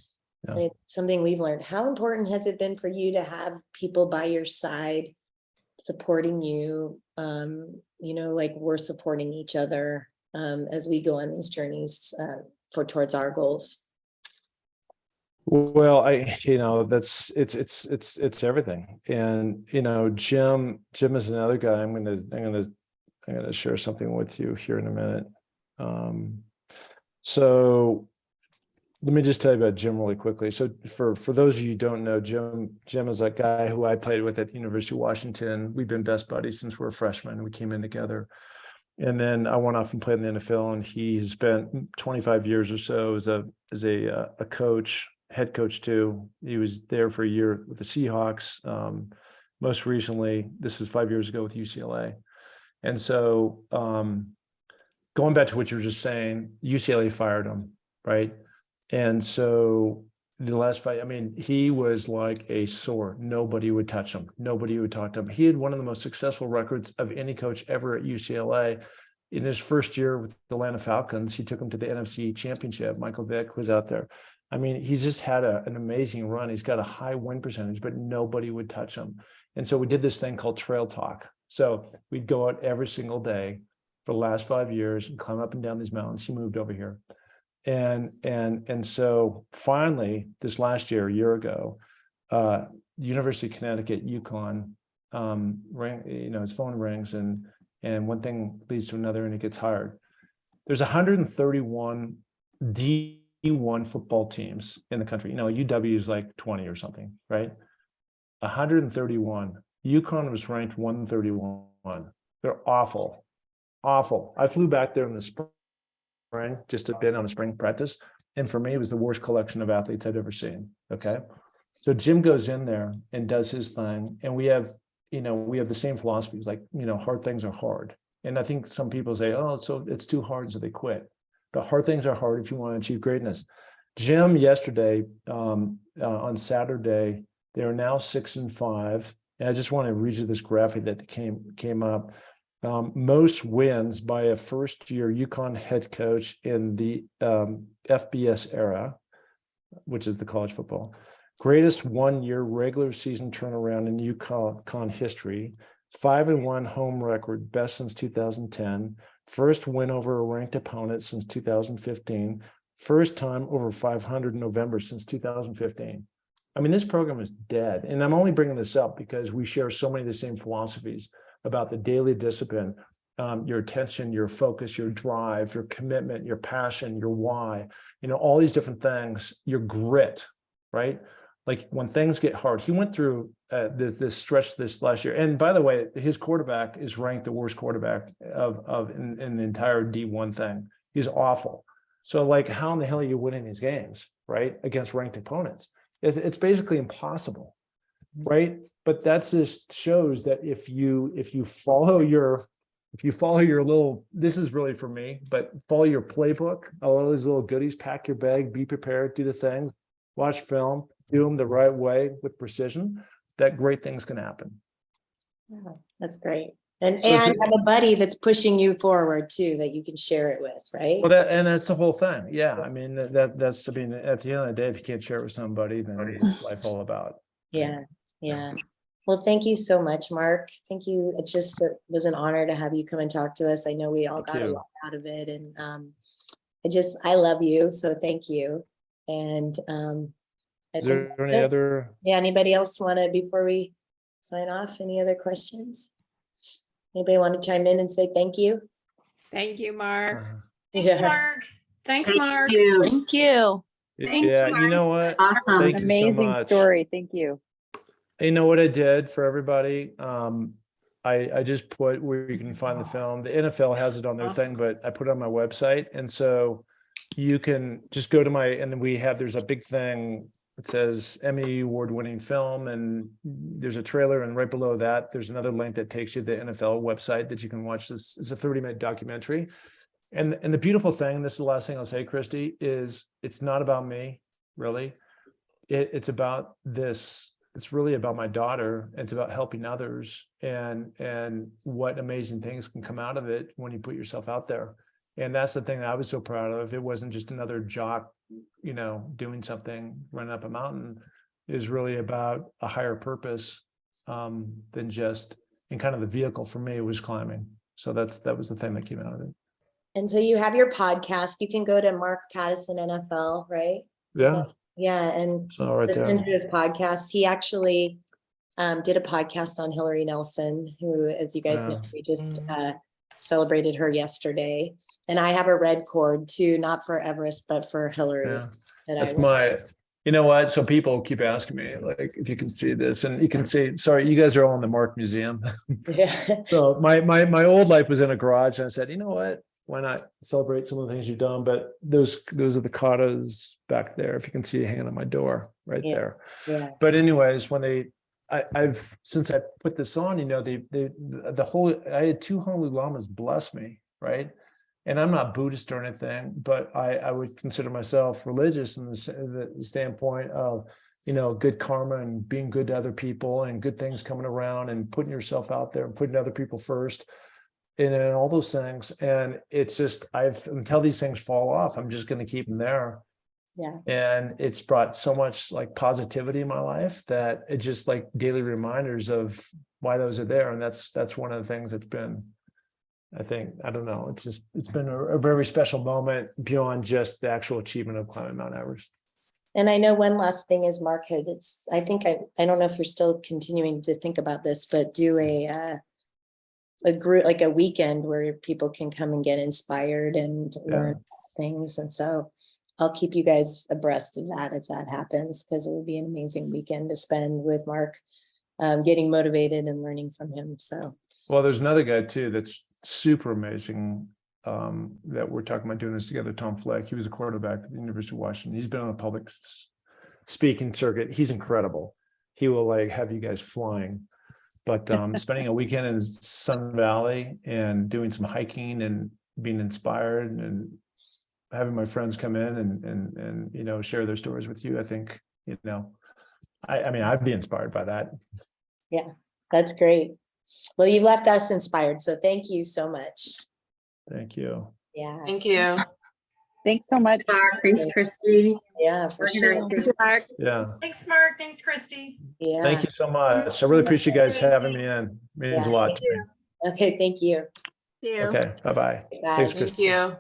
Yeah. Like something we've learned. How important has it been for you to have people by your side supporting you? Like we're supporting each other as we go on these journeys towards our goals. Well, it's everything. And Jim is another guy. I'm gonna share something with you here in a minute. So let me just tell you about Jim really quickly. So for those of you who don't know, Jim is that guy who I played with at the University of Washington. We've been best buddies since we were freshmen. We came in together. And then I went off and played in the NFL, and he spent 25 years or so as a coach, head coach too. He was there for a year with the Seahawks. Most recently, this was 5 years ago with UCLA. And so going back to what you were just saying, UCLA fired him, right? And so the last fight, I mean, he was like a sore. Nobody would touch him. Nobody would talk to him. He had one of the most successful records of any coach ever at UCLA. In his first year with the Atlanta Falcons, he took them to the NFC Championship. Michael Vick was out there. I mean, he's just had an amazing run. He's got a high win percentage, but nobody would touch him. And so we did this thing called Trail Talk. So we'd go out every single day for the last 5 years and climb up and down these mountains. He moved over here. And so finally, this last year, a year ago, University of Connecticut, UConn, his phone rings and one thing leads to another and he gets hired. There's 131 D1 football teams in the country. UW is like 20 or something, right? 131. UConn was ranked 131. They're awful. I flew back there in the spring just a bit on a spring practice. And for me, it was the worst collection of athletes I'd ever seen. Okay. So Jim goes in there and does his thing. And we have the same philosophies, like, hard things are hard. And I think some people say, oh, so it's too hard, so they quit. But hard things are hard if you want to achieve greatness. Jim yesterday, on Saturday, they are now 6-5. And I just want to read you this graphic that came up. Most wins by a first-year UConn head coach in the FBS era, which is the college football. Greatest one-year regular season turnaround in UConn history. 5-1 home record, best since 2010. First win over a ranked opponent since 2015. First time over 500 in November since 2015. I mean, this program is dead. And I'm only bringing this up because we share so many of the same philosophies about the daily discipline, your attention, your focus, your drive, your commitment, your passion, your why, all these different things, your grit, right? Like when things get hard, he went through this stretch this last year. And by the way, his quarterback is ranked the worst quarterback in the entire D1 thing. He's awful. So like, how in the hell are you winning these games, right? Against ranked opponents? It's basically impossible, right? But that just shows that if you follow your little, this is really for me, but follow your playbook, all those little goodies, pack your bag, be prepared, do the things, watch film, do them the right way with precision, that great things can happen. Yeah, that's great. And have a buddy that's pushing you forward too, that you can share it with, right? Well, that's the whole thing. Yeah. I mean, that's, I mean, at the end of the day, if you can't share it with somebody, then it's life all about. Yeah. Yeah. Well, thank you so much, Mark. Thank you. It was an honor to have you come and talk to us. I know we all got a lot out of it, and I love you. So thank you. And is there any other? Yeah. Anybody else want to, before we sign off, any other questions? Anybody want to chime in and say thank you? Thank you, Mark. Thanks, Mark. Thanks, Mark. Thank you. Yeah, you know what? Awesome. Thank you so Amazing much. story. Thank you. You know what I did for everybody? I just put where you can find the film. The NFL has it on their thing, but I put it on my website. And so you can just go to and then there's a big thing. It says Emmy award-winning film, and there's a trailer, and right below that, there's another link that takes you to the NFL website that you can watch. This is a 30-minute documentary. And the beautiful thing, and this is the last thing I'll say, Christy, is it's not about me, really. It's about this. It's really about my daughter. It's about helping others, and what amazing things can come out of it when you put yourself out there. And that's the thing that I was so proud of. It wasn't just another jock, doing something, running up a mountain. It was really about a higher purpose than just, and kind of the vehicle for me was climbing. So that was the thing that came out of it. And so you have your podcast. You can go to Mark Pattison NFL, right? Yeah. Yeah, and So right there. listen to his podcast. He actually did a podcast on Hillary Nelson, who, as you guys know, we just celebrated her yesterday. And I have a red cord too, not for Everest, but for Hillary. Yeah. That's my, you know what? So people keep asking me, like, if you can see this, and you can see, sorry, you guys are all in the Mark Museum. Yeah. So my old life was in a garage, and I said, you know what? Why not celebrate some of the things you've done? But those are the katas back there. If you can see hanging on my door right there. Yeah. But anyways, when I've since I put this on, I had 2 Honolulu lamas bless me, right? And I'm not Buddhist or anything, but I would consider myself religious in the standpoint of, good karma and being good to other people and good things coming around and putting yourself out there and putting other people first. And all those things. And it's just, until these things fall off, I'm just going to keep them there. Yeah. And it's brought so much like positivity in my life that it just like daily reminders of why those are there. And that's one of the things that's been, I don't know, it's been a very special moment beyond just the actual achievement of climbing Mount Everest. And I know one last thing is, Mark, I don't know if you're still continuing to think about this, but do a group, like a weekend where people can come and get inspired and learn things. And so I'll keep you guys abreast of that if that happens, because it would be an amazing weekend to spend with Mark, getting motivated and learning from him. So, well, there's another guy too that's super amazing, that we're talking about doing this together, Tom Fleck. He was a quarterback at the University of Washington. He's been on a public speaking circuit. He's incredible. He will have you guys flying. But spending a weekend in Sun Valley and doing some hiking and being inspired, and having my friends come in and, you know, share their stories with you, I think, you know, I mean, I'd be inspired by that. That's great. Well, you've left us inspired, so thank you so much. Thank you. Yeah, Thank you. Thanks so much. Mark. Thanks, Christy. yeah, for sure. Organizing. Yeah. Thanks, Mark. Thanks, Christy. Yeah. Thank you so much. I really appreciate you guys having me in. Means a Yeah. lot to me. Okay, thank you. You. Okay, bye-bye. Bye. Thanks, Thank Christy. you.